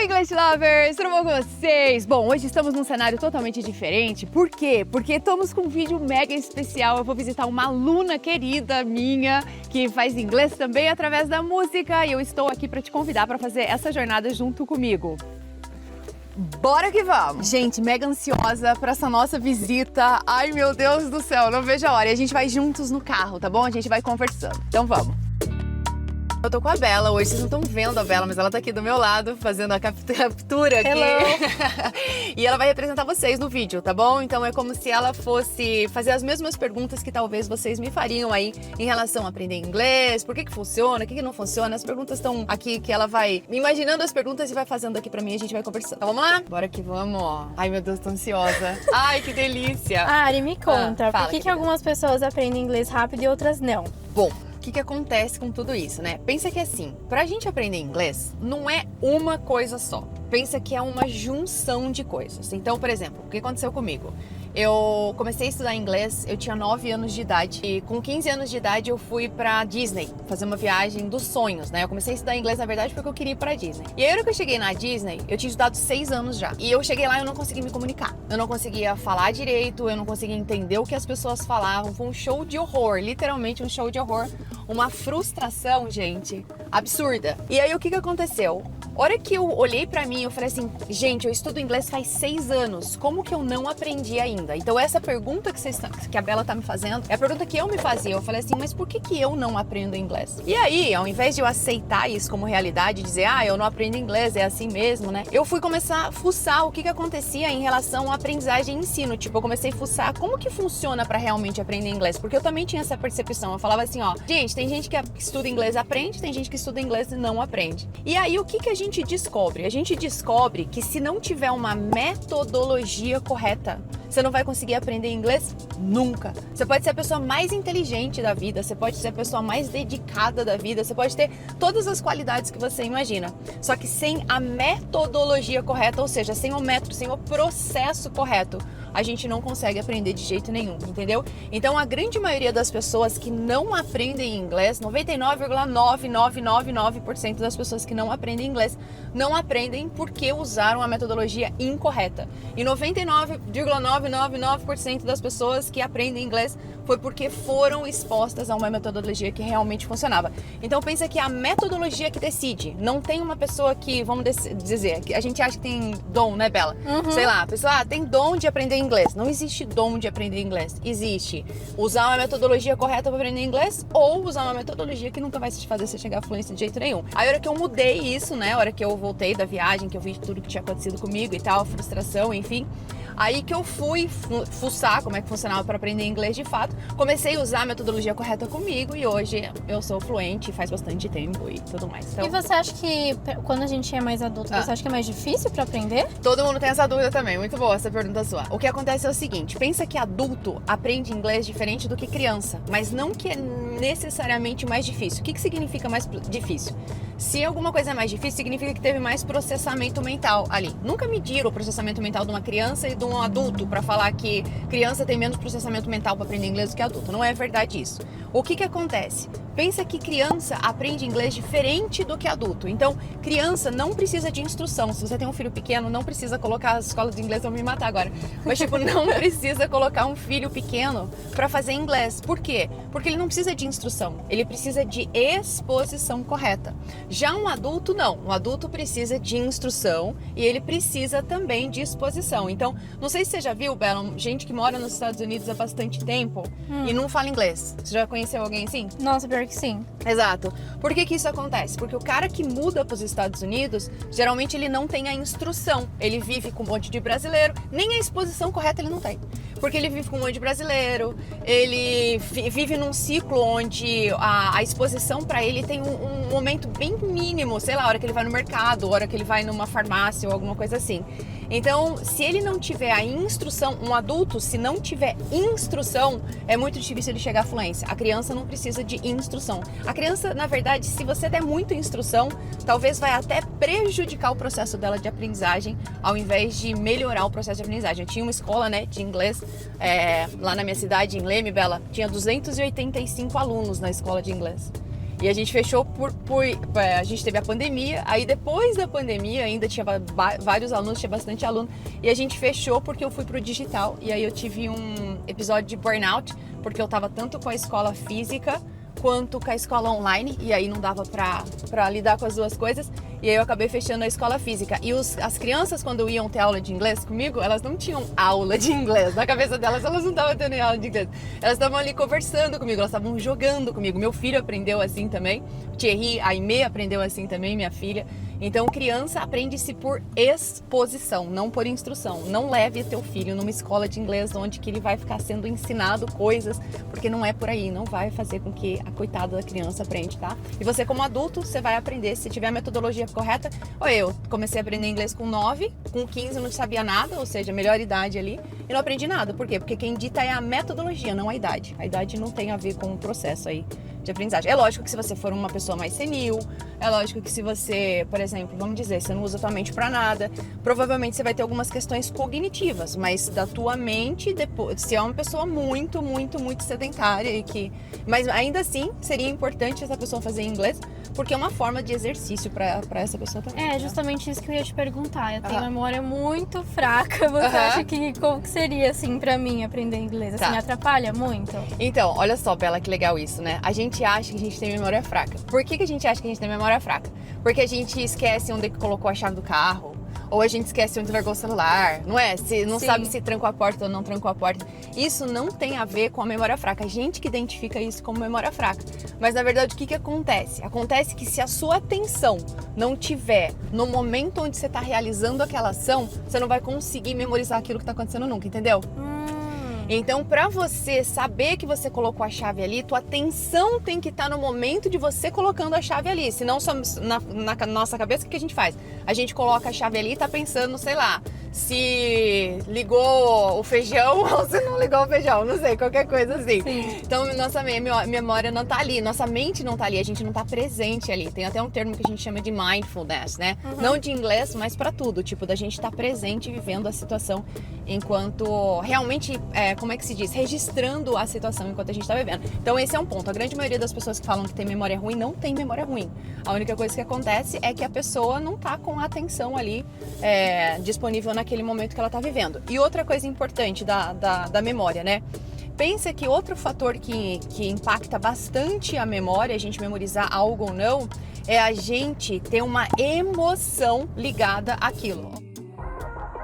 English Lovers! Tudo bom com vocês? Bom, hoje estamos num cenário totalmente diferente. Por quê? Porque estamos com um vídeo mega especial. Eu vou visitar uma aluna querida minha que faz inglês também através da música e eu estou aqui para te convidar para fazer essa jornada junto comigo. Bora que vamos! Gente, mega ansiosa para essa nossa visita. Ai, meu Deus do céu, não vejo a hora. E a gente vai juntos no carro, tá bom? A gente vai conversando. Então vamos! Eu tô com a Bela hoje, vocês não estão vendo a Bela, mas ela tá aqui do meu lado, fazendo a captura aqui. E ela vai representar vocês no vídeo, tá bom? Então é como se ela fosse fazer as mesmas perguntas que talvez vocês me fariam aí em relação a aprender inglês, por que funciona, o que não funciona. As perguntas estão aqui que ela vai imaginando as perguntas e vai fazendo aqui pra mim e a gente vai conversando. Então vamos lá? Bora que vamos, ó. Ai, meu Deus, tô ansiosa. Ai, que delícia. Ari, me conta, fala, por que algumas pessoas aprendem inglês rápido e outras não? Bom, o que acontece com tudo isso, né? Pensa que assim, pra gente aprender inglês, não é uma coisa só. Pensa que é uma junção de coisas. Então, por exemplo, o que aconteceu comigo? Eu comecei a estudar inglês, eu tinha 9 anos de idade e com 15 anos de idade eu fui pra Disney fazer uma viagem dos sonhos, né? Eu comecei a estudar inglês, na verdade, porque eu queria ir pra Disney. E aí, na hora que eu cheguei na Disney, eu tinha estudado 6 anos já. E eu cheguei lá e eu não conseguia me comunicar. Eu não conseguia falar direito, eu não conseguia entender o que as pessoas falavam. Foi um show de horror, literalmente um show de horror. Uma frustração, gente, absurda. E aí, o que aconteceu? A hora que eu olhei pra mim, eu falei assim, gente, eu estudo inglês faz 6 anos, como que eu não aprendi ainda? Então essa pergunta que a Bela tá me fazendo, é a pergunta que eu me fazia. Eu falei assim, mas por que eu não aprendo inglês? E aí, ao invés de eu aceitar isso como realidade, dizer, eu não aprendo inglês, é assim mesmo, né? Eu fui começar a fuçar o que acontecia em relação à aprendizagem e ensino. Tipo, eu comecei a fuçar como que funciona pra realmente aprender inglês, porque eu também tinha essa percepção. Eu falava assim, gente, tem gente que estuda inglês e aprende, tem gente que estuda inglês e não aprende. E aí, o que a gente descobre? A gente descobre que se não tiver uma metodologia correta, você não vai conseguir aprender inglês nunca. Você pode ser a pessoa mais inteligente da vida, você pode ser a pessoa mais dedicada da vida, você pode ter todas as qualidades que você imagina. Só que sem a metodologia correta, ou seja, sem o método, sem o processo correto, a gente não consegue aprender de jeito nenhum, entendeu? Então a grande maioria das pessoas que não aprendem inglês, 99,9999% das pessoas que não aprendem inglês, não aprendem porque usaram a metodologia incorreta. E 99,999% das pessoas que aprendem inglês foi porque foram expostas a uma metodologia que realmente funcionava. Então pensa que a metodologia que decide, não tem uma pessoa que, vamos dizer, que a gente acha que tem dom, né, Bela? Sei lá, a pessoa tem dom de aprender inglês. Não existe dom de aprender inglês. Existe usar uma metodologia correta para aprender inglês ou usar uma metodologia que nunca vai te fazer você chegar à fluência de jeito nenhum. Aí a hora que eu mudei isso, né, a hora que eu voltei da viagem, que eu vi tudo que tinha acontecido comigo e tal, frustração, enfim, aí que eu fui fuçar como é que funcionava para aprender inglês de fato, comecei a usar a metodologia correta comigo e hoje eu sou fluente faz bastante tempo e tudo mais. Então, e você acha que quando a gente é mais adulto, você acha que é mais difícil para aprender? Todo mundo tem essa dúvida também, muito boa essa pergunta sua. O que acontece é o seguinte, pensa que adulto aprende inglês diferente do que criança, mas não que é necessariamente mais difícil. O que significa mais difícil? Se alguma coisa é mais difícil, significa que teve mais processamento mental ali. Nunca mediram o processamento mental de uma criança e de um adulto para falar que criança tem menos processamento mental para aprender inglês do que adulto. Não é verdade isso. O que acontece? Pensa que criança aprende inglês diferente do que adulto. Então, criança não precisa de instrução. Se você tem um filho pequeno, não precisa colocar as escolas de inglês, vão me matar agora. Mas, tipo, não precisa colocar um filho pequeno para fazer inglês. Por quê? Porque ele não precisa de instrução. Ele precisa de exposição correta. Já um adulto, não. Um adulto precisa de instrução e ele precisa também de exposição. Então, não sei se você já viu, Bela, gente que mora nos Estados Unidos há bastante tempo e não fala inglês. Você já conheceu alguém assim? Nossa, pior que sim. Exato. Por que isso acontece? Porque o cara que muda para os Estados Unidos, geralmente ele não tem a instrução. Ele vive com um monte de brasileiro, nem a exposição correta ele não tem. Porque ele vive com um monte de brasileiro, ele vive num ciclo onde a exposição para ele tem um momento bem mínimo, sei lá, a hora que ele vai no mercado, a hora que ele vai numa farmácia ou alguma coisa assim. Então, se ele não tiver a instrução, um adulto, se não tiver instrução, é muito difícil ele chegar à fluência. A criança não precisa de instrução. A criança, na verdade, se você der muita instrução, talvez vai até prejudicar o processo dela de aprendizagem, ao invés de melhorar o processo de aprendizagem. Eu tinha uma escola, né, de inglês, lá na minha cidade, em Leme, Bela, tinha 285 alunos na escola de inglês. E a gente fechou a gente teve a pandemia, aí depois da pandemia ainda tinha vários alunos, tinha bastante aluno, e a gente fechou porque eu fui pro digital, e aí eu tive um episódio de burnout, porque eu tava tanto com a escola física quanto com a escola online, e aí não dava pra lidar com as duas coisas, e aí eu acabei fechando a escola física. E as crianças, quando iam ter aula de inglês comigo, elas não tinham aula de inglês. Na cabeça delas, elas não estavam tendo aula de inglês. Elas estavam ali conversando comigo, elas estavam jogando comigo. Meu filho aprendeu assim também, o Thierry, a Aimee aprendeu assim também, minha filha. Então, criança aprende-se por exposição, não por instrução. Não leve teu filho numa escola de inglês onde que ele vai ficar sendo ensinado coisas, porque não é por aí, não vai fazer com que a coitada da criança aprenda, tá? E você, como adulto, você vai aprender, se tiver a metodologia correta. Olha, eu comecei a aprender inglês com 9, com 15 eu não sabia nada, ou seja, a melhor idade ali, e não aprendi nada. Por quê? Porque quem dita é a metodologia, não a idade. A idade não tem a ver com o processo aí de aprendizagem. É lógico que se você for uma pessoa mais senil, é lógico que se você, por exemplo, vamos dizer, você não usa tua mente pra nada, provavelmente você vai ter algumas questões cognitivas, mas da tua mente, depois, se é uma pessoa muito, muito, muito sedentária e que... Mas ainda assim, seria importante essa pessoa fazer inglês, porque é uma forma de exercício pra essa pessoa também. É justamente isso que eu ia te perguntar. Eu tenho memória muito fraca. Você acha que como que seria, assim, pra mim aprender inglês? Assim, atrapalha muito? Então, olha só, Bela, que legal isso, né? A gente acha que a gente tem memória fraca. Por que a gente acha que a gente tem memória fraca? Porque a gente esquece onde colocou a chave do carro, ou a gente esquece onde largou o celular, não é? Se não sabe se trancou a porta ou não trancou a porta. Isso não tem a ver com a memória fraca. A gente que identifica isso como memória fraca. Mas, na verdade, o que acontece? Acontece que se a sua atenção não tiver no momento onde você está realizando aquela ação, você não vai conseguir memorizar aquilo que está acontecendo nunca, entendeu? Então, para você saber que você colocou a chave ali, tua atenção tem que estar no momento de você colocando a chave ali. Senão, só na nossa cabeça, o que a gente faz? A gente coloca a chave ali e tá pensando, sei lá, se ligou o feijão ou se não ligou o feijão, não sei, qualquer coisa assim. Sim. Então, nossa memória não tá ali, nossa mente não tá ali, a gente não tá presente ali. Tem até um termo que a gente chama de mindfulness, né? Não de inglês, mas para tudo, tipo, da gente estar presente vivendo a situação enquanto realmente, como é que se diz? Registrando a situação enquanto a gente tá vivendo. Então, esse é um ponto. A grande maioria das pessoas que falam que tem memória ruim não tem memória ruim. A única coisa que acontece é que a pessoa não tá com a atenção ali disponível naquele momento que ela tá vivendo. E outra coisa importante da memória, né? Pensa que outro fator que impacta bastante a memória, a gente memorizar algo ou não, é a gente ter uma emoção ligada àquilo.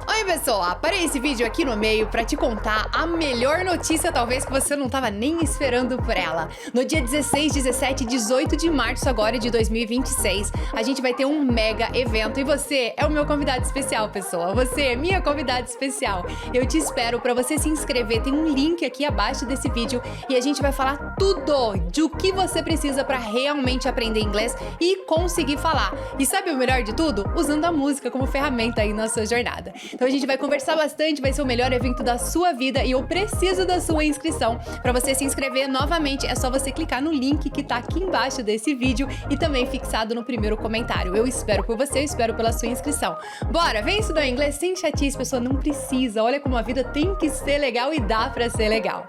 Oi pessoal, parei esse vídeo aqui no meio para te contar a melhor notícia talvez que você não estava nem esperando por ela. No dia 16, 17 e 18 de março agora de 2026, a gente vai ter um mega evento e você é o meu convidado especial, pessoal. Você é minha convidada especial. Eu te espero para você se inscrever, tem um link aqui abaixo desse vídeo e a gente vai falar tudo de o que você precisa para realmente aprender inglês e conseguir falar. E sabe o melhor de tudo? Usando a música como ferramenta aí na sua jornada. Então a gente vai conversar bastante, vai ser o melhor evento da sua vida e eu preciso da sua inscrição. Para você se inscrever novamente, é só você clicar no link que tá aqui embaixo desse vídeo e também fixado no primeiro comentário. Eu espero por você, eu espero pela sua inscrição. Bora, vem estudar inglês sem chatice, pessoa, não precisa. Olha como a vida tem que ser legal e dá pra ser legal.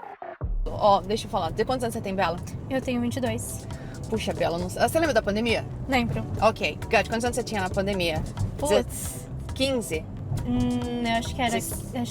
Ó, deixa eu falar, de quantos anos você tem, Bela? Eu tenho 22. Puxa, Bela, não... você lembra da pandemia? Lembro. Ok, Gad, quantos anos você tinha na pandemia? Putz. 15? Acho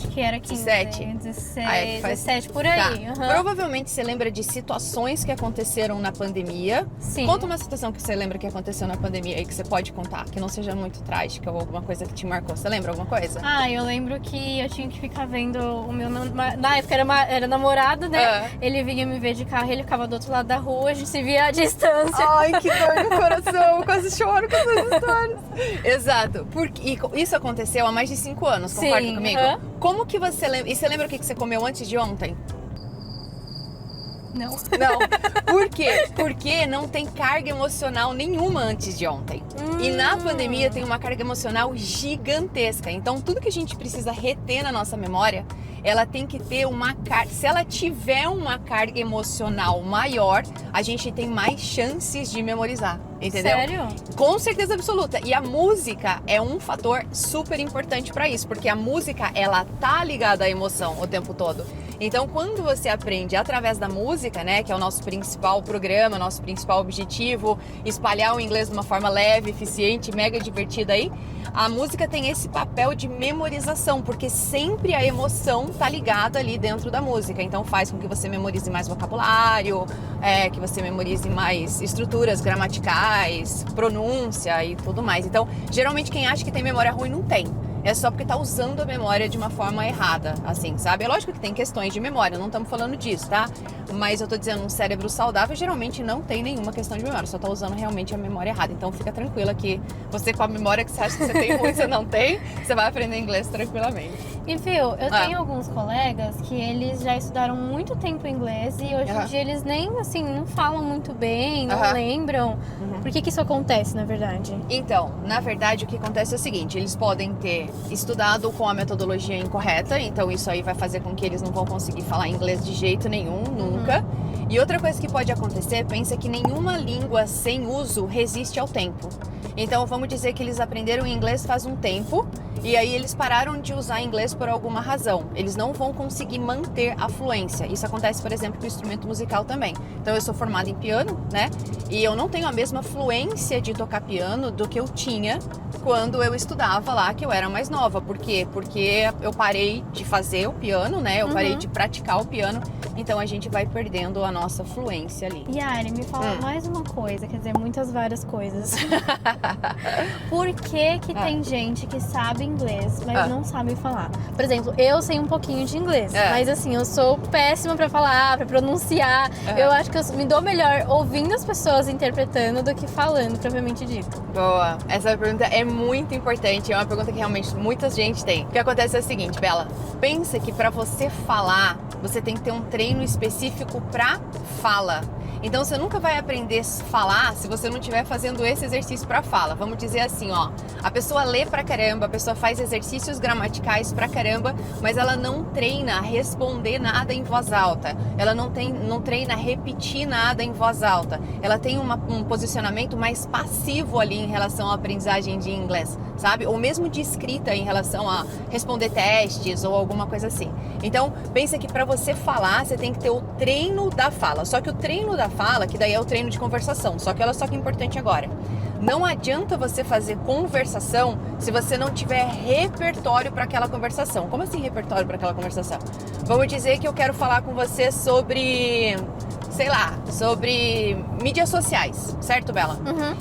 que era 15, 17? 16, 17, por aí. Tá. Provavelmente você lembra de situações que aconteceram na pandemia. Sim. Conta uma situação que você lembra que aconteceu na pandemia aí que você pode contar, que não seja muito trágica ou alguma coisa que te marcou. Você lembra alguma coisa? Eu lembro que eu tinha que ficar vendo o meu... Na época era namorado, né? Ele vinha me ver de carro, ele ficava do outro lado da rua, a gente se via à distância. Ai, que dor no coração, eu quase choro com essas histórias. Exato. E isso aconteceu há mais de 5 anos, concorda comigo? Como que você lembra? E você lembra o que você comeu antes de ontem? Não. Não. Por quê? Porque não tem carga emocional nenhuma antes de ontem. E na pandemia tem uma carga emocional gigantesca. Então tudo que a gente precisa reter na nossa memória, ela tem que ter uma carga. Se ela tiver uma carga emocional maior, a gente tem mais chances de memorizar. Entendeu? Sério? Com certeza absoluta. E a música é um fator super importante para isso, porque a música, ela tá ligada à emoção o tempo todo. Então, quando você aprende através da música, né, que é o nosso principal programa, nosso principal objetivo, espalhar o inglês de uma forma leve, eficiente, mega divertida aí, a música tem esse papel de memorização, porque sempre a emoção tá ligada ali dentro da música. Então, faz com que você memorize mais vocabulário, que você memorize mais estruturas gramaticais, pronúncia e tudo mais. Então, geralmente quem acha que tem memória ruim não tem. É só porque tá usando a memória de uma forma errada, assim, sabe? É lógico que tem questões de memória, não estamos falando disso, tá? Mas eu tô dizendo, um cérebro saudável geralmente não tem nenhuma questão de memória, só tá usando realmente a memória errada. Então fica tranquila que você com a memória que você acha que você tem ruim, você não tem, você vai aprender inglês tranquilamente. E viu, eu tenho alguns colegas que eles já estudaram muito tempo inglês e hoje em dia eles nem, assim, não falam muito bem, não lembram. Por que isso acontece, na verdade? Então, na verdade, o que acontece é o seguinte, eles podem ter estudado com a metodologia incorreta, então isso aí vai fazer com que eles não vão conseguir falar inglês de jeito nenhum, nunca. E outra coisa que pode acontecer, pensa que nenhuma língua sem uso resiste ao tempo. Então, vamos dizer que eles aprenderam inglês faz um tempo e aí eles pararam de usar inglês por alguma razão. Eles não vão conseguir manter a fluência. Isso acontece, por exemplo, com o instrumento musical também. Então, eu sou formada em piano, né? E eu não tenho a mesma fluência de tocar piano do que eu tinha quando eu estudava lá, que eu era mais nova. Por quê? Porque eu parei de fazer o piano, né? Eu parei de praticar o piano. Então, a gente vai perdendo a nossa fluência ali. Yari, me fala mais uma coisa, quer dizer, várias coisas. Por que tem gente que sabe inglês, mas não sabe falar? Por exemplo, eu sei um pouquinho de inglês, mas assim, eu sou péssima pra falar, pra pronunciar. Eu acho que eu me dou melhor ouvindo as pessoas interpretando do que falando, propriamente dito. Boa. Essa pergunta é muito importante, é uma pergunta que realmente muita gente tem. O que acontece é o seguinte, Bela, pensa que pra você falar, você tem que ter um treino específico pra fala. Então você nunca vai aprender a falar se você não estiver fazendo esse exercício para fala. Vamos dizer assim, ó, a pessoa lê pra caramba, a pessoa faz exercícios gramaticais pra caramba, mas ela não treina a responder nada em voz alta. Ela não treina a repetir nada em voz alta. Ela tem um posicionamento mais passivo ali em relação à aprendizagem de inglês, sabe? Ou mesmo de escrita em relação a responder testes ou alguma coisa assim. Então, pensa que para você falar, você tem que ter o treino da fala. Só que o treino da fala, que daí é o treino de conversação, só que olha só que importante agora. Não adianta você fazer conversação se você não tiver repertório para aquela conversação. Como assim repertório para aquela conversação? Vamos dizer que eu quero falar com você sobre, sei lá, sobre mídias sociais, certo, Bela?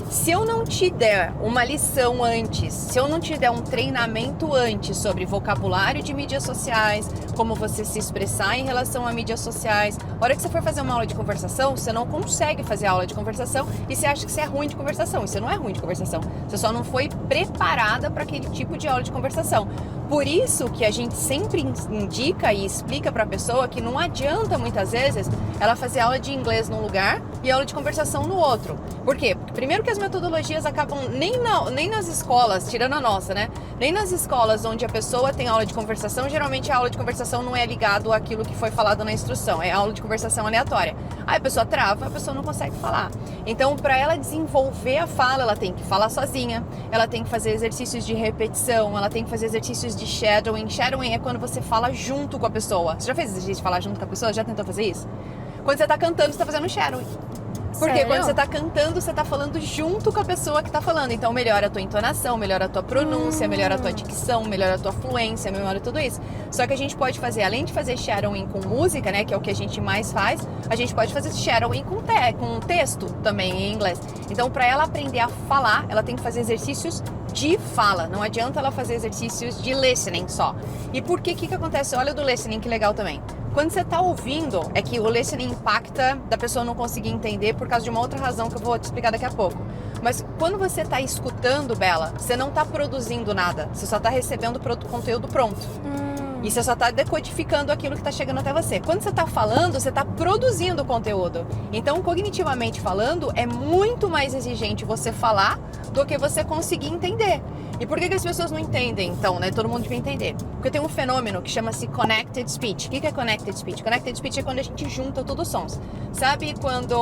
Se eu não te der uma lição antes, se eu não te der um treinamento antes sobre vocabulário de mídias sociais, como você se expressar em relação a mídias sociais, a hora que você for fazer uma aula de conversação, você não consegue fazer aula de conversação e você acha que você é ruim de conversação. E você não é ruim de conversação, você só não foi preparada para aquele tipo de aula de conversação. Por isso que a gente sempre indica e explica para a pessoa que não adianta muitas vezes ela fazer aula de inglês num lugar e aula de conversação no outro. Por quê? Porque primeiro que as metodologias acabam nem nas escolas, tirando a nossa, né? Nem nas escolas onde a pessoa tem aula de conversação, geralmente a aula de conversação não é ligado àquilo que foi falado na instrução, é aula de conversação aleatória. Aí a pessoa trava, a pessoa não consegue falar. Então, para ela desenvolver a fala, ela tem que falar sozinha, ela tem que fazer exercícios de repetição, ela tem que fazer exercícios de shadowing. Shadowing é quando você fala junto com a pessoa. Você já fez exercício de falar junto com a pessoa? Já tentou fazer isso? Quando você tá cantando, você tá fazendo shadowing. Porque quando você tá cantando, você tá falando junto com a pessoa que tá falando. Então melhora a tua entonação, melhora a tua pronúncia, melhora a tua dicção, melhora a tua fluência, melhora tudo isso. Só que a gente pode fazer, além de fazer shadowing com música, né, que é o que a gente mais faz, a gente pode fazer shadowing com texto também em inglês. Então pra ela aprender a falar, ela tem que fazer exercícios de fala. Não adianta ela fazer exercícios de listening só. E por que acontece? Olha o do listening, que legal também. Quando você tá ouvindo, é que o listening impacta da pessoa não conseguir entender por causa de uma outra razão que eu vou te explicar daqui a pouco. Mas quando você tá escutando, Bela, você não tá produzindo nada. Você só tá recebendo conteúdo pronto. E você só tá decodificando aquilo que tá chegando até você. Quando você tá falando, você tá produzindo conteúdo. Então, cognitivamente falando, é muito mais exigente você falar do que você conseguir entender. E por que as pessoas não entendem, então, né? Todo mundo devia entender. Porque tem um fenômeno que chama-se Connected Speech. O que é Connected Speech? Connected Speech é quando a gente junta todos os sons. Sabe quando,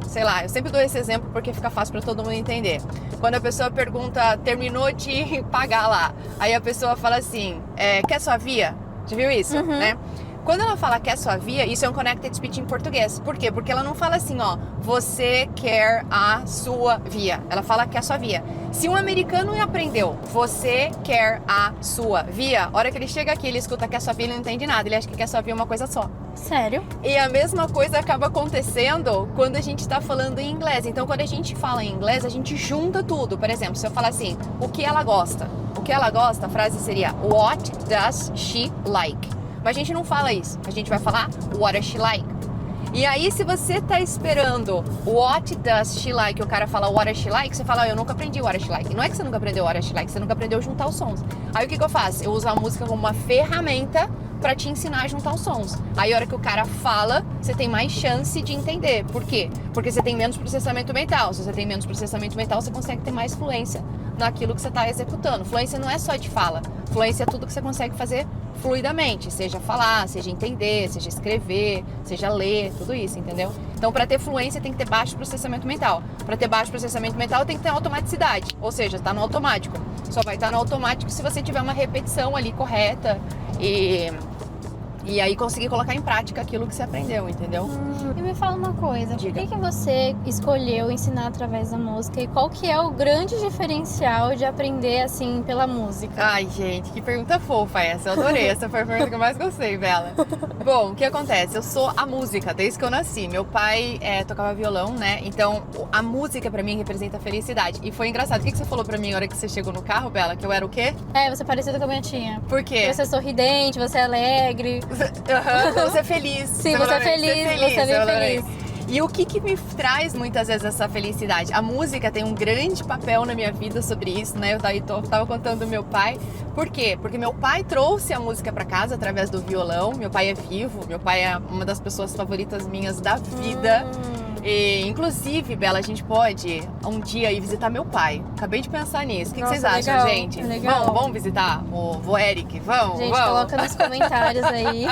sei lá, eu sempre dou esse exemplo porque fica fácil para todo mundo entender. Quando a pessoa pergunta, terminou de pagar lá. Aí a pessoa fala assim, quer sua via? Já viu isso, né? Quando ela fala quer sua via, isso é um connected speech em português. Por quê? Porque ela não fala assim, ó, você quer a sua via. Ela fala quer a sua via. Se um americano aprendeu, você quer a sua via, a hora que ele chega aqui, ele escuta quer sua via, ele não entende nada. Ele acha que quer sua via é uma coisa só. Sério? E a mesma coisa acaba acontecendo quando a gente está falando em inglês. Então, quando a gente fala em inglês, a gente junta tudo. Por exemplo, se eu falar assim, o que ela gosta? O que ela gosta, a frase seria what does she like? Mas a gente não fala isso. A gente vai falar what does she like? E aí, se você tá esperando what does she like, o cara fala what does she like, você fala, eu nunca aprendi what does she like. Não é que você nunca aprendeu what does she like, você nunca aprendeu a juntar os sons. Aí o que eu faço? Eu uso a música como uma ferramenta pra te ensinar a juntar os sons. Aí a hora que o cara fala, você tem mais chance de entender. Por quê? Porque você tem menos processamento mental. Se você tem menos processamento mental, você consegue ter mais fluência naquilo que você está executando. Fluência não é só de fala. Fluência é tudo que você consegue fazer fluidamente. Seja falar, seja entender, seja escrever, seja ler, tudo isso, entendeu? Então, para ter fluência, tem que ter baixo processamento mental. Para ter baixo processamento mental, tem que ter automaticidade. Ou seja, está no automático. Só vai estar no automático se você tiver uma repetição ali correta e aí conseguir colocar em prática aquilo que você aprendeu, entendeu? E me fala uma coisa, Diga. por que você escolheu ensinar através da música e qual que é o grande diferencial de aprender assim pela música? Ai, gente, que pergunta fofa essa, eu adorei, essa foi a pergunta que eu mais gostei, Bela. Bom, o que acontece? Eu sou a música desde que eu nasci, meu pai tocava violão, né, então a música pra mim representa felicidade. E foi engraçado, o que você falou pra mim na hora que você chegou no carro, Bela, que eu era o quê? Você é parecida com a minha tia. Por quê? Você é sorridente, você é alegre. Você é feliz. Sim, você é feliz, você é bem feliz. E o que me traz muitas vezes essa felicidade? A música tem um grande papel na minha vida sobre isso, né? Eu tava contando do meu pai. Por quê? Porque meu pai trouxe a música pra casa através do violão. Meu pai é vivo, meu pai é uma das pessoas favoritas minhas da vida. E, inclusive, Bela, a gente pode um dia ir visitar meu pai. Acabei de pensar nisso. O que vocês acham, legal, gente? Legal. Vamos visitar o Eric? Vamos? Gente, coloca nos comentários aí.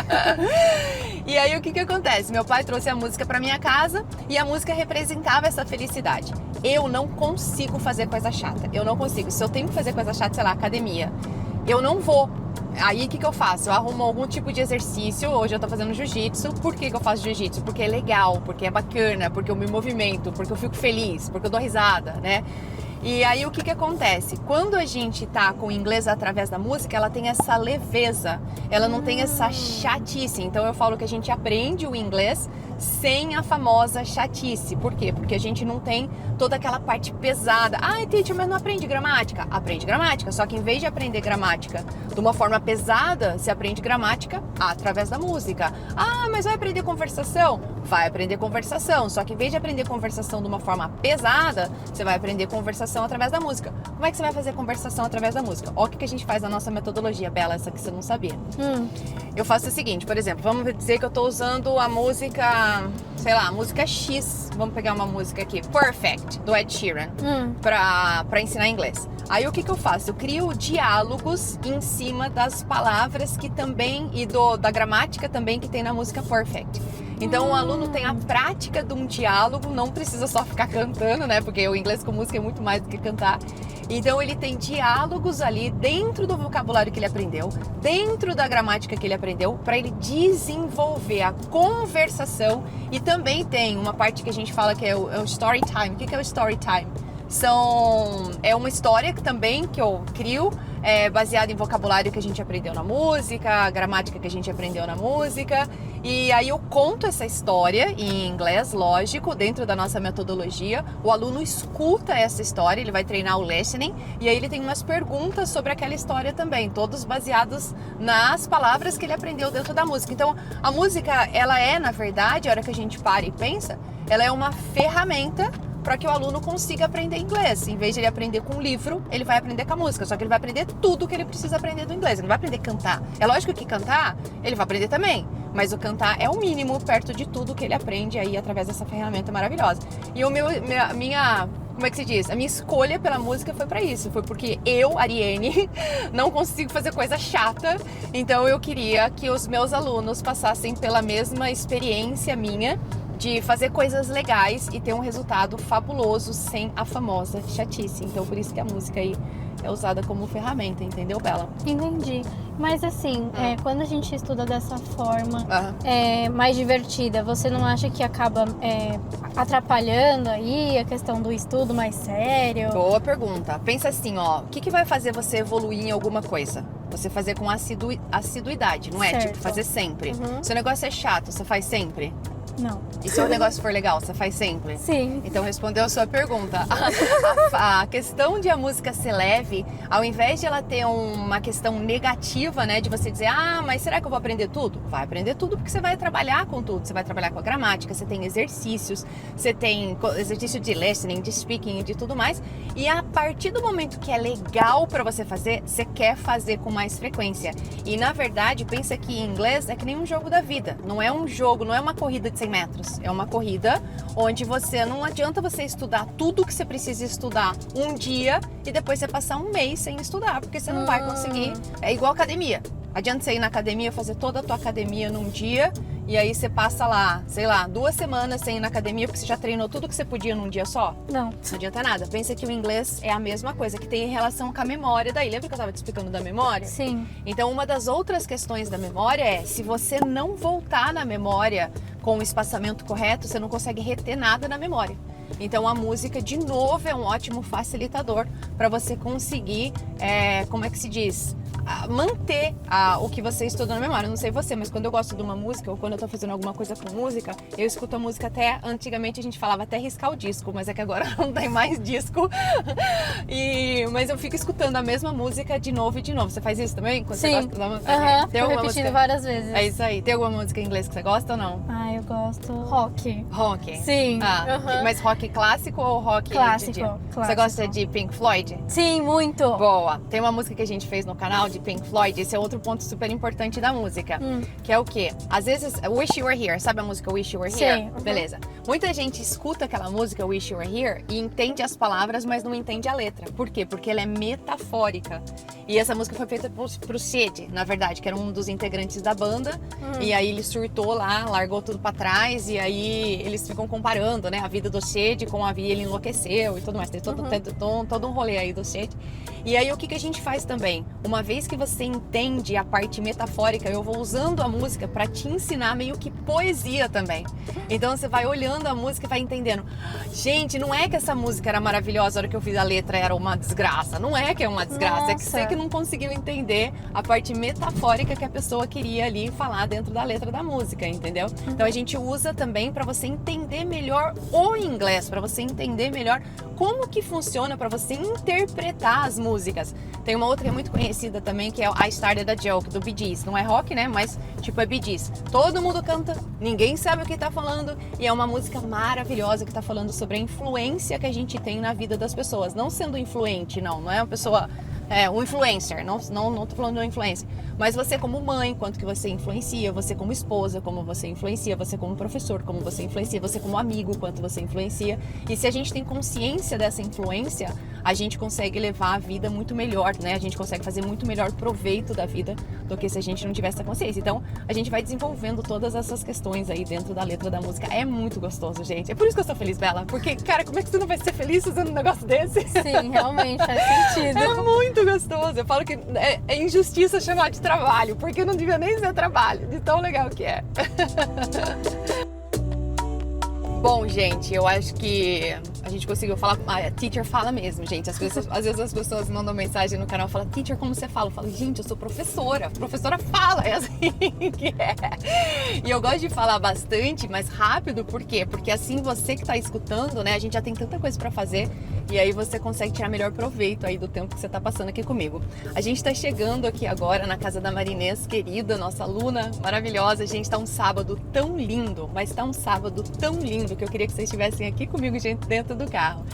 E aí, o que acontece? Meu pai trouxe a música pra minha casa e a música representava essa felicidade. Eu não consigo fazer coisa chata. Eu não consigo. Se eu tenho que fazer coisa chata, sei lá, academia, eu não vou. Aí, o que eu faço? Eu arrumo algum tipo de exercício. Hoje eu tô fazendo jiu-jitsu. Por que eu faço jiu-jitsu? Porque é legal, porque é bacana, porque eu me movimento, porque eu fico feliz, porque eu dou risada, né? E aí, o que acontece? Quando a gente tá com o inglês através da música, ela tem essa leveza, ela não tem essa chatice. Então, eu falo que a gente aprende o inglês sem a famosa chatice. Por quê? Porque a gente não tem toda aquela parte pesada. Ai, teacher, mas não aprende gramática? Aprende gramática, só que em vez de aprender gramática de uma forma pesada, você aprende gramática através da música. Ah, mas vai aprender conversação? Vai aprender conversação, só que em vez de aprender conversação de uma forma pesada, você vai aprender conversação através da música. Como é que você vai fazer conversação através da música? Olha o que a gente faz na nossa metodologia, Bela, essa que você não sabia. Eu faço o seguinte, por exemplo, vamos dizer que eu tô usando a música, sei lá, música X, vamos pegar uma música aqui, Perfect, do Ed Sheeran, pra ensinar inglês. Aí o que eu faço? Eu crio diálogos em cima das palavras que também, e da gramática também que tem na música Perfect. Então o aluno tem a prática de um diálogo, não precisa só ficar cantando, né? Porque o inglês com música é muito mais do que cantar. Então ele tem diálogos ali dentro do vocabulário que ele aprendeu, dentro da gramática que ele aprendeu, para ele desenvolver a conversação. E também tem uma parte que a gente fala que é o story time. O que é o story time? É uma história que eu crio, baseada em vocabulário que a gente aprendeu na música, gramática que a gente aprendeu na música. E aí eu conto essa história em inglês, lógico, dentro da nossa metodologia. O aluno escuta essa história, ele vai treinar o listening, e aí ele tem umas perguntas sobre aquela história também, todos baseados nas palavras que ele aprendeu dentro da música. Então, a música, ela é, na verdade, a hora que a gente para e pensa, ela é uma ferramenta para que o aluno consiga aprender inglês. Em vez de ele aprender com um livro, ele vai aprender com a música. Só que ele vai aprender tudo que ele precisa aprender do inglês. Ele não vai aprender a cantar. É lógico que cantar, ele vai aprender também. Mas o cantar é o mínimo perto de tudo que ele aprende aí através dessa ferramenta maravilhosa. E como é que se diz? A minha escolha pela música foi pra isso. Foi porque eu, Ariane, não consigo fazer coisa chata. Então eu queria que os meus alunos passassem pela mesma experiência minha de fazer coisas legais e ter um resultado fabuloso sem a famosa chatice. Então por isso que a música aí é usada como ferramenta, entendeu, Bela? Entendi. Mas assim, quando a gente estuda dessa forma mais divertida, você não acha que acaba atrapalhando aí a questão do estudo mais sério? Boa pergunta. Pensa assim, ó, o que vai fazer você evoluir em alguma coisa? Você fazer com assiduidade, não é? Certo. Tipo, fazer sempre. Se o negócio é chato, você faz sempre? Não. E se o negócio for legal, você faz sempre? Sim. Então respondeu a sua pergunta. A questão de a música ser leve, ao invés de ela ter uma questão negativa, né? De você dizer, mas será que eu vou aprender tudo? Vai aprender tudo porque você vai trabalhar com tudo. Você vai trabalhar com a gramática, você tem exercícios, você tem exercício de listening, de speaking e de tudo mais. E a partir do momento que é legal pra você fazer, você quer fazer com mais frequência. E na verdade, pensa que em inglês é que nem um jogo da vida. Não é um jogo, não é uma corrida de 100 metros. É uma corrida onde não adianta você estudar tudo que você precisa estudar um dia e depois você passar um mês sem estudar, porque você não vai conseguir. É igual academia. Adianta você ir na academia, fazer toda a tua academia num dia e aí você passa lá, sei lá, 2 semanas sem ir na academia porque você já treinou tudo que você podia num dia só? Não. Não adianta nada. Pensa que o inglês é a mesma coisa, que tem relação com a memória daí. Lembra que eu estava te explicando da memória? Sim. Então, uma das outras questões da memória é, se você não voltar na memória com o espaçamento correto, você não consegue reter nada na memória. Então a música, de novo, é um ótimo facilitador para você conseguir, como é que se diz? Manter o que você estuda na memória. Não sei você, mas quando eu gosto de uma música ou quando eu tô fazendo alguma coisa com música, eu escuto a música até, antigamente a gente falava até riscar o disco, mas é que agora não tem mais disco. Mas eu fico escutando a mesma música de novo e de novo. Você faz isso também? Quando Sim. Você gosta da música? Tô repetindo várias vezes. É isso aí. Tem alguma música em inglês que você gosta ou não? Eu gosto rock. Rock? Sim. Mas rock clássico ou rock clássico? Você gosta de Pink Floyd? Sim, muito. Boa. Tem uma música que a gente fez no canal de Pink Floyd. Esse é outro ponto super importante da música. Que é o quê? Às vezes, Wish You Were Here. Sabe a música Wish You Were Here? Sim. Beleza. Muita gente escuta aquela música Wish You Were Here e entende as palavras, mas não entende a letra. Por quê? Porque ela é metafórica. E essa música foi feita pro Sid, na verdade, que era um dos integrantes da banda. E aí ele surtou lá, largou tudo pra trás. E aí eles ficam comparando, né, a vida do Sid com a vida, ele enlouqueceu e tudo mais. Tem todo um rolê aí do Sid. E aí o que a gente faz também? Uma vez que você entende a parte metafórica, eu vou usando a música para te ensinar meio que poesia também. Então você vai olhando a música e vai entendendo. Gente, não é que essa música era maravilhosa, a hora que eu fiz a letra era uma desgraça. Não é que é uma desgraça, Nossa. é que você que não conseguiu entender a parte metafórica que a pessoa queria ali falar dentro da letra da música, entendeu? Então a gente usa também para você entender melhor o inglês, para você entender melhor como que funciona, para você interpretar as músicas. Tem uma outra que é muito conhecida também, que é o I Started a Joke, do Bee Gees. Não é rock, né? Mas, tipo, é Bee Gees. Todo mundo canta, ninguém sabe o que tá falando, e é uma música maravilhosa que tá falando sobre a influência que a gente tem na vida das pessoas. Não sendo influente, não é uma pessoa... um influencer, não tô falando de uma influência, mas você como mãe, quanto que você influencia, você como esposa, como você influencia, você como professor, como você influencia, você como amigo, quanto você influencia. E se a gente tem consciência dessa influência, a gente consegue levar a vida muito melhor, né? A gente consegue fazer muito melhor proveito da vida do que se a gente não tivesse essa consciência. Então, a gente vai desenvolvendo todas essas questões aí dentro da letra da música. É muito gostoso, gente. É por isso que eu sou feliz, Bela. Porque, cara, como é que você não vai ser feliz fazendo um negócio desse? Sim, realmente faz sentido. É muito gostoso. Eu falo que é injustiça chamar de trabalho, porque não devia nem ser trabalho, de tão legal que é. Bom, gente, eu acho que a gente conseguiu falar. A teacher fala mesmo, gente. Às vezes as pessoas mandam mensagem no canal e falam, teacher, como você fala? Eu falo, gente, eu sou professora. Professora fala, é assim que é. E eu gosto de falar bastante, mais rápido, por quê? Porque assim você que tá escutando, né? A gente já tem tanta coisa pra fazer. E aí você consegue tirar melhor proveito aí do tempo que você tá passando aqui comigo. A gente tá chegando aqui agora na casa da Marinês, querida, nossa aluna maravilhosa. A gente tá um sábado tão lindo, mas tá um sábado tão lindo que eu queria que vocês estivessem aqui comigo, gente, dentro do carro.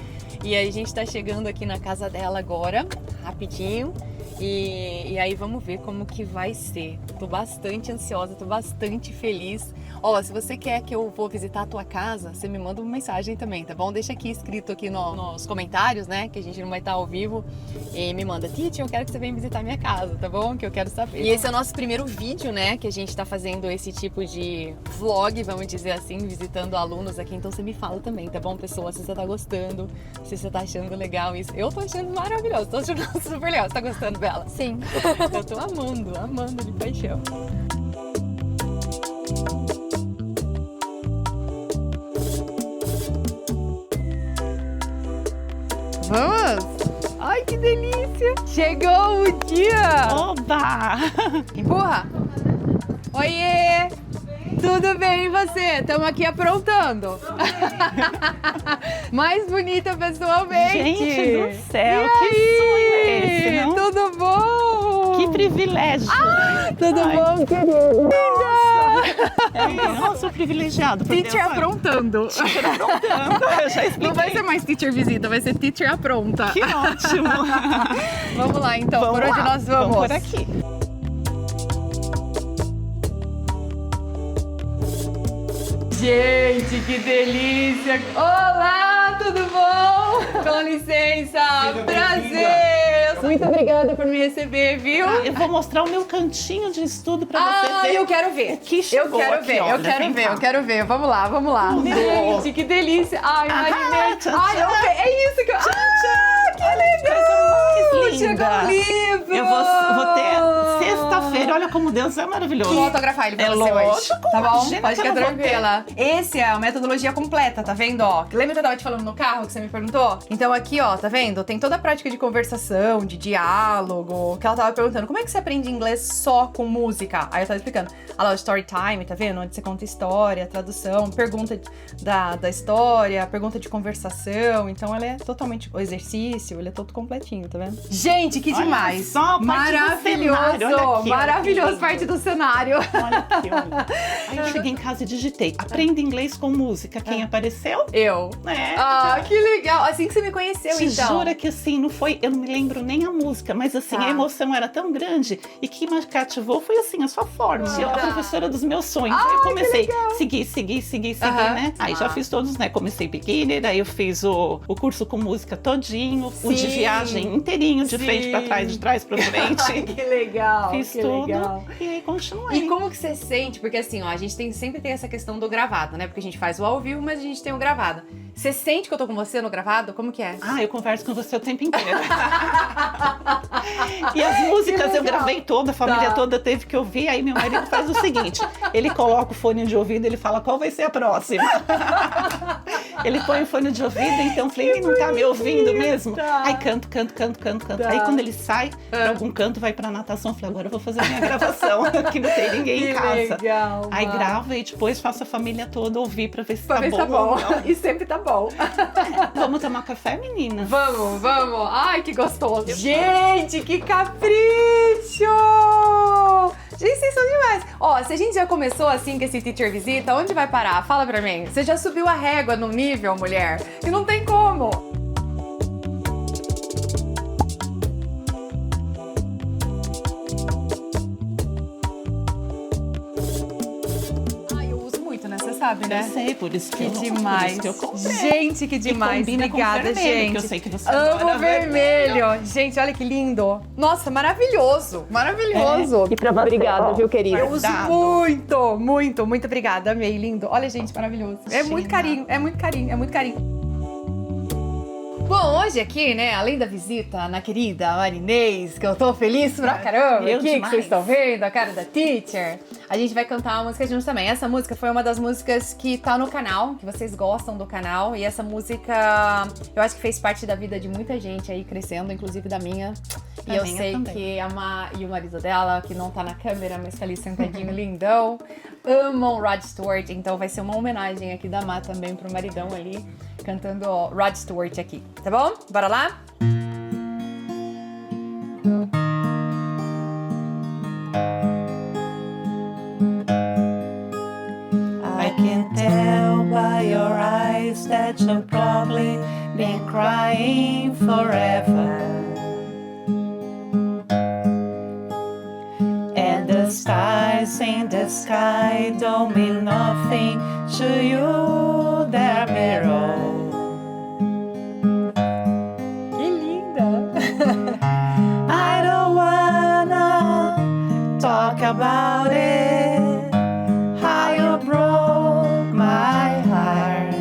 E aí a gente tá chegando aqui na casa dela agora, rapidinho. E aí vamos ver como que vai ser. Tô bastante ansiosa, tô bastante feliz. Ó, se você quer que eu vou visitar a tua casa, você me manda uma mensagem também, tá bom? Deixa aqui escrito aqui nos comentários, né? Que a gente não vai estar ao vivo. E me manda, Titi, eu quero que você venha visitar a minha casa, tá bom? Que eu quero saber. E esse é o nosso primeiro vídeo, né? Que a gente tá fazendo esse tipo de vlog, vamos dizer assim, visitando alunos aqui. Então você me fala também, tá bom, pessoal? Se você tá gostando, se você tá achando legal isso. Eu tô achando maravilhoso, tô achando super legal. Você tá gostando, Bela? Sim. Eu tô amando de paixão. Vamos? Ai, que delícia! Chegou o dia! Oba! Empurra! Oiê! Tudo bem e você? Estamos aqui aprontando. Mais bonita pessoalmente. Gente do céu, que sonho é esse, não? Tudo bom? Que privilégio! Tudo Ai. bom, querida? Nossa, privilegiado. Teacher aprontando. Teacher aprontando, eu já expliquei. Não vai ser mais teacher visita, vai ser teacher apronta. Que ótimo! Vamos lá então, Vamos por onde lá. nós vamos? Vamos por aqui. Gente, que delícia! Olá, tudo bom? Com licença, prazer! Muito obrigada por me receber, viu? Eu vou mostrar o meu cantinho de estudo pra você ver. Eu quero ver. O que chegou aqui, olha, vem cá. eu quero ver. Vamos lá, vamos lá. Vamos. Gente, que delícia! Ai, imaginei. tchau, Ai, tchau. é isso que eu... que legal! Coisa mais linda. Chegou um livro! Eu vou ter sexta-feira, olha como Deus é maravilhoso. Vou autografar ele pra É você hoje. lógico, Tá bom? imagina Pode que ficar eu não vou tranquila. Esse é a metodologia completa, tá vendo, ó? Lembra que eu tava te falando no carro que você me perguntou? Então aqui, ó, tá vendo? Tem toda a prática de conversação, de diálogo, que ela tava perguntando, como é que você aprende inglês só com música? Aí eu tava explicando. Olha lá, o story time, tá vendo? Onde você conta história, tradução, pergunta da história, pergunta de conversação. Então ela é totalmente... O exercício, ele é todo completinho, tá vendo? Gente, que Olha demais! só, parte do cenário, olha aqui, maravilhoso, olha que parte do cenário. Olha aqui, olha. Aí eu cheguei em casa e digitei, aprenda inglês com música. Quem apareceu? Eu. É. Ah, que legal! Assim que você me conheceu, Te então. jura que assim, não foi, eu não me lembro nem a música, mas assim, Tá. a emoção era tão grande e que me cativou foi assim, a sua forma. Tá. A professora dos meus sonhos. Aí eu comecei a seguir, Aham. né? Aí já Ah. fiz todos, né? Comecei beginner, aí eu fiz o curso com música todinho, o de Sim. viagem inteirinho, de Sim. frente pra trás, de trás pra frente. Que legal! Fiz que tudo legal. e aí continuei. E como que você sente? Porque assim, ó, a gente sempre tem essa questão do gravado, né? Porque a gente faz o ao vivo, mas a gente tem o gravado. Você sente que eu tô com você no gravado? Como que é? Ah, eu converso com você o tempo inteiro. E as músicas eu gravei toda, a família Tá. toda teve que ouvir. Aí meu marido faz o seguinte: ele coloca o fone de ouvido, ele fala qual vai ser a próxima. Ele põe o fone de ouvido, então eu falei, ele não tá me ouvindo mesmo? Tá. Aí canto. Tá. Aí quando ele sai pra algum canto, vai pra natação, eu falei, agora eu vou fazer a minha gravação, que não tem ninguém em casa. legal! Aí gravo e depois faço a família toda ouvir pra ver se Pra tá ver bom se tá bom. ou não. E sempre tá bom. Vamos tomar café, menina? Vamos! Ai, que gostoso! Gente, que capricho! Gente, vocês são demais! Ó, se a gente já começou assim com esse Teacher Visita, onde vai parar? Fala pra mim. Você já subiu a régua num nível, mulher? E não tem como! Ai, eu uso muito, né? Você sabe, né? Eu sei, por isso que, Que eu, demais. Por isso que eu comprei. Gente, que demais. Combina Obrigada, com vermelho, gente. que eu sei que você Amo adora vermelho. Gente, olha que lindo. Nossa, maravilhoso. Maravilhoso. E pra você, Obrigada, viu, querida? Eu uso guardado. muito obrigada. Amei, lindo. Olha, gente, maravilhoso. É muito carinho, é muito carinho. Bom, hoje aqui, né, além da visita na querida Marinês, que eu tô feliz pra caramba Eu aqui, que demais. vocês estão vendo, a cara da Teacher, a gente vai cantar uma música juntos também. Essa música foi uma das músicas que tá no canal, que vocês gostam do canal, e essa música eu acho que fez parte da vida de muita gente aí crescendo, inclusive da minha. E Da eu minha sei também. que a Ma e o marido dela, que não tá na câmera, mas tá ali sentadinho lindão, amam Rod Stewart, então vai ser uma homenagem aqui da Ma também pro maridão ali, cantando ó, Rod Stewart aqui, tá bom? Bora lá? I can tell by your eyes that you've probably been crying forever. sky don't mean nothing to you, there mirror. Que linda! I don't wanna talk about it, how you broke my heart.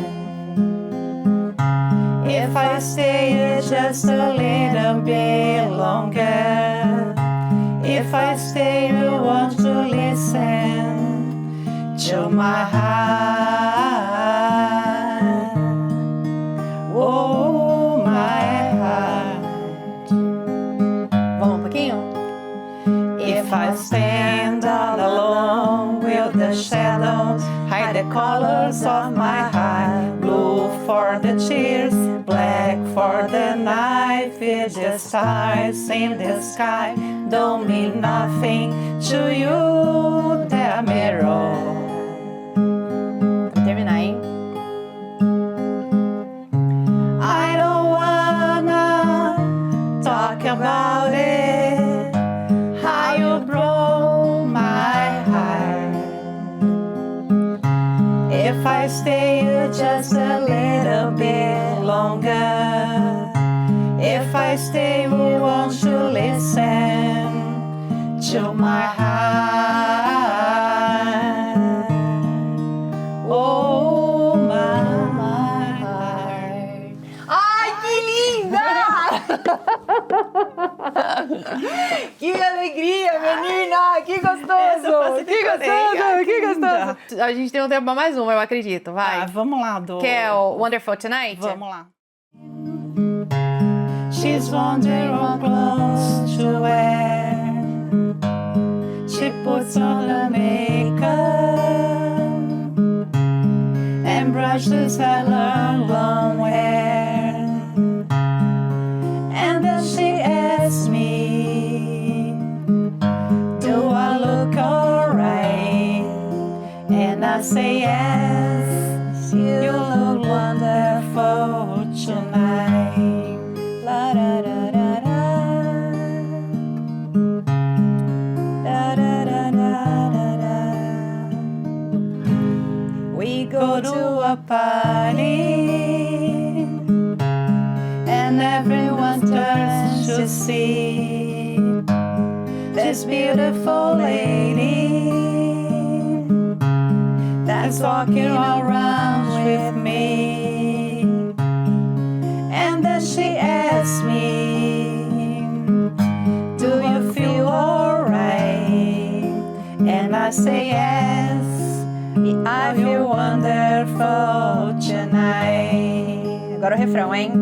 If I stay just a little bit longer, if I stay, you want to listen to my heart. Oh, my heart. Vamos um pouquinho? If I stand all alone, will the shadows hide the colors of my heart? Blue for the tears, black for the night. Feel the stars in the sky don't mean nothing to you, the mirror. Vou terminar, hein? I don't wanna talk about it, how you broke my heart. If I stay just a little bit longer, if I stay, we want to listen to my heart. Oh, my heart. Ai, que linda! Que alegria, menina! Que gostoso! Que gostoso! Que gostoso! A gente tem um tempo pra mais uma, eu acredito. Vai. Vamos lá, do... Que é o Wonderful Tonight? Vamos lá. She's wondering what clothes to wear. She puts on the makeup and brushes her long hair. And then she asks me, do I look alright? And I say yes, you look wonderful tonight. La da da da da. Da da da da da da. We go to a party and everyone turns to see this beautiful lady that's walking around with me. And then she asks me, do you feel alright? And I say yes, I feel wonderful tonight. Agora o refrão, hein?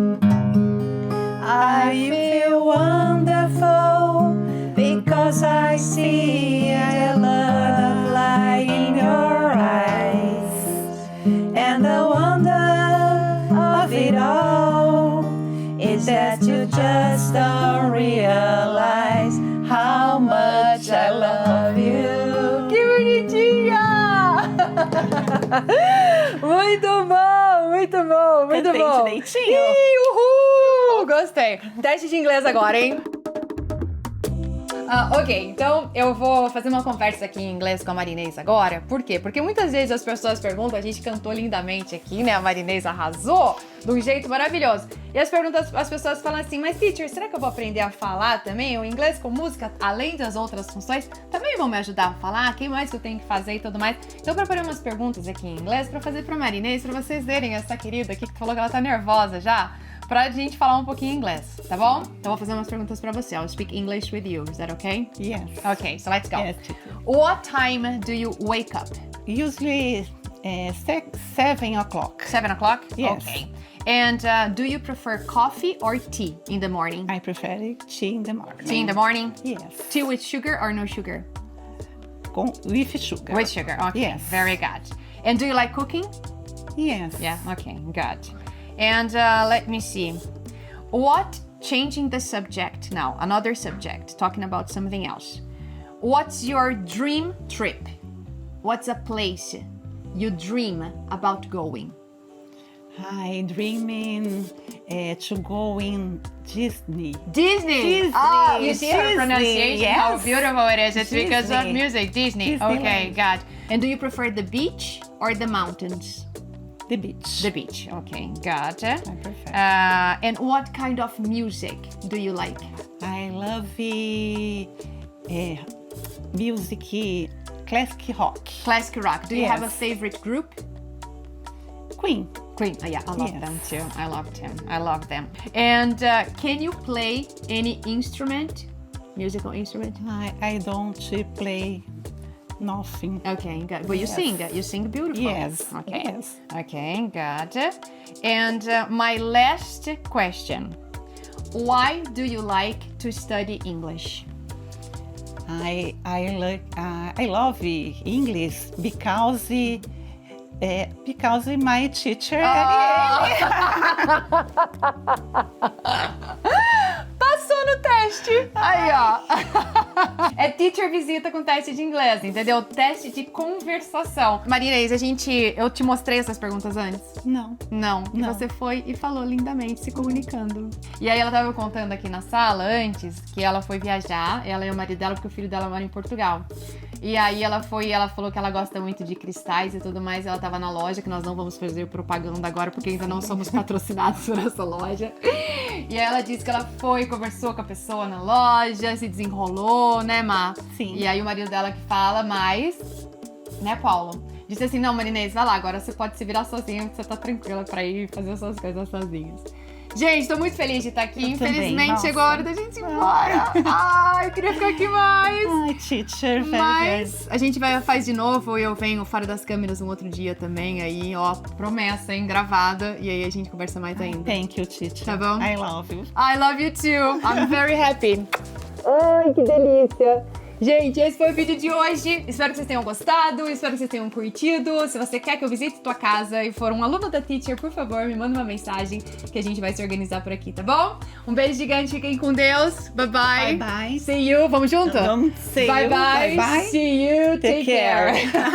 I feel wonderful because I see a love light in your eyes. And the wonder of it all is that you just don't realize how much I love you. Que bonitinha! Muito bom, muito bom, muito Cantei bom. direitinho? Ih, uhul! Gostei. Teste de inglês agora, hein? Ok, então eu vou fazer uma conversa aqui em inglês com a Marinês agora. Por quê? Porque muitas vezes as pessoas perguntam, a gente cantou lindamente aqui, né? A Marinês arrasou de um jeito maravilhoso. E as pessoas falam assim, mas teacher, será que eu vou aprender a falar também? O inglês com música, além das outras funções, também vão me ajudar a falar? O que mais que eu tenho que fazer e tudo mais? Então eu preparei umas perguntas aqui em inglês pra fazer pra Marinês, pra vocês verem essa querida aqui que falou que ela tá nervosa já. Pra gente falar um pouquinho inglês, tá bom? Então vou fazer umas perguntas pra você. I'll speak English with you. Is that okay? Yes. Okay, so let's go. Yes. What time do you wake up? Usually 7 o'clock. 7 o'clock? Yes. Okay. And do you prefer coffee or tea in the morning? I prefer tea in the morning. Tea in the morning? Yes. Tea with sugar or no sugar? With sugar. With sugar, okay. Yes. Very good. And do you like cooking? Yes. Yeah, okay, good. And let me see. What, changing the subject now, another subject, talking about something else. What's your dream trip? What's a place you dream about going? I dreaming to go in Disney. Disney. Oh, you see her Disney, pronunciation, yes. how beautiful it is. It's because of Disney. music. Disney. Okay, Disneyland. got. And do you prefer the beach or the mountains? The beach. The beach. Okay, got. I prefer. And what kind of music do you like? I love music, classic rock. Classic rock. Do you have a Yes. favorite group? Queen. Queen. Oh, yeah, I love Yes. them too. I love them. And can you play any instrument? Musical instrument? I don't play nothing. Okay, good. But you Yes. sing beautiful. Yes. Okay. Yes. Okay, got it. And my last question. Why do you like to study English? I love English because my teacher. Passou no teste. Aí, ó. É teacher visita com teste de inglês, entendeu? Teste de conversação. Maria Inês, eu te mostrei essas perguntas antes? Não. Não. E Não. você foi e falou lindamente, se comunicando. E aí ela tava contando aqui na sala antes que ela foi viajar, ela e o marido dela, porque o filho dela mora em Portugal. E aí ela falou que ela gosta muito de cristais e tudo mais. Ela tava na loja, que nós não vamos fazer propaganda agora, porque ainda não somos patrocinados por essa loja. E aí ela disse que ela foi, conversou com a pessoa na loja, se desenrolou, né, Má? Sim. E aí o marido dela que fala mais, né, Paulo? Disse assim, não, Marinês, vai lá, agora você pode se virar sozinha, você tá tranquila pra ir fazer as suas coisas sozinhas. Gente, tô muito feliz de estar aqui. Eu Infelizmente também, chegou a hora da gente ir embora. Ai, eu queria ficar aqui mais. Ai, teacher, very Mas a gente faz de novo, eu venho fora das câmeras um outro dia também, aí, ó, promessa, hein, gravada, e aí a gente conversa mais ainda. Thank you, teacher. Tá bom? I love you. I love you too. I'm very happy. Ai, que delícia. Gente, esse foi o vídeo de hoje. Espero que vocês tenham gostado, espero que vocês tenham curtido. Se você quer que eu visite tua casa e for um aluno da Teacher, por favor, me manda uma mensagem que a gente vai se organizar por aqui, tá bom? Um beijo gigante, fiquem com Deus. Bye bye. Bye bye. See you. Vamos junto? Vamos, see Bye you. bye. Bye bye. See you. Take Take care. care.